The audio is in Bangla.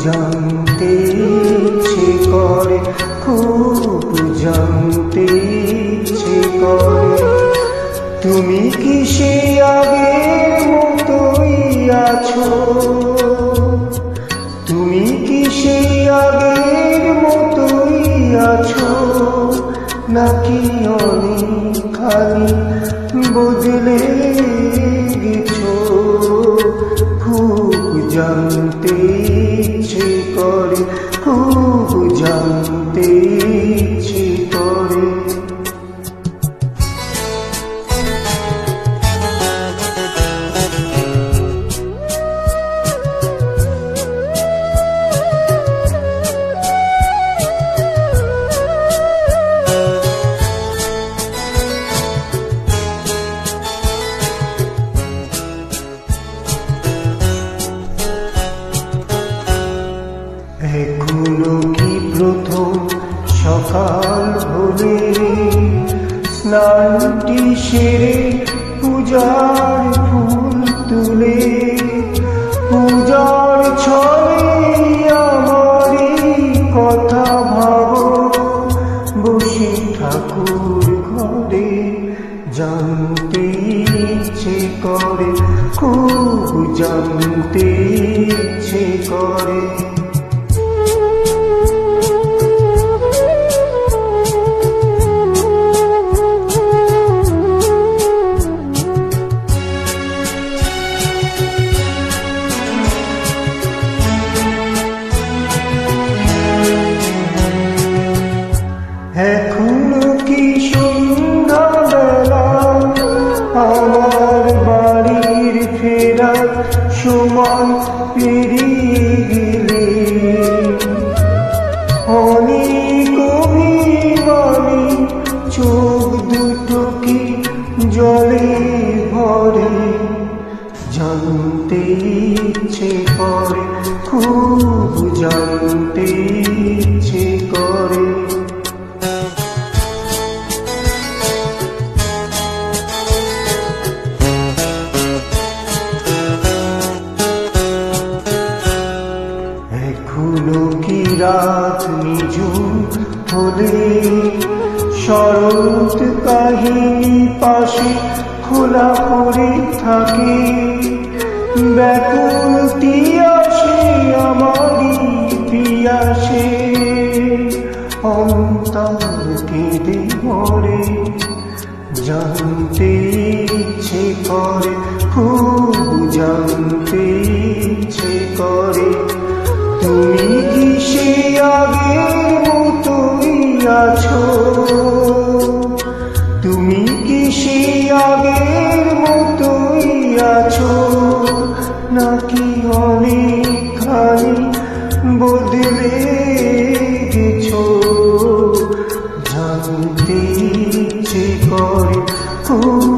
জানতে ইচ্ছে করে, খুব জানতে ইচ্ছে করে। তুমি কি সে আগের মতোই আছো? তুমি কি সে আগের মতোই আছো, নাকি অনেকখানি বদলে গেছো? খুব জানতে ইচ্ছে করে, খুব জানতে ইচ্ছে করে। এখনো কি প্রথম সকাল হলে স্নানটি সেরে পূজার ফুল তুলে, পূজার ছলে আমারই কথা ভাবো বসে ঠাকুর ঘরে? জানতে ইচ্ছে করে, খুব জানতে ইচ্ছে করে। এখনো কি সন্ধ্যা বেলা আমার বাড়ির ফেরার সময় পেরিয়ে গেলে? অনেক অভিমানী চোখ দুটো কি জলে ভরে? জানতে ইচ্ছে করে, খুব জানতে ইচ্ছে করে। এখনো কি রাত নিঝুম হলে শরৎ কাহিনী পাশে খোলা পড়ে থাকে? ব্যাকুলতি আসে আমারই পিয়াসে, অন্তর কেঁদে মরে। জানতে ইচ্ছে করে, খুব জানতে ইচ্ছে করে। তুমি কি সে আগের মতোই আছো? তুমি কি সে আগের মতোই আছো, নাকি অনেকখানি বদলে গেছো? জানতে ইচ্ছে করে, খুব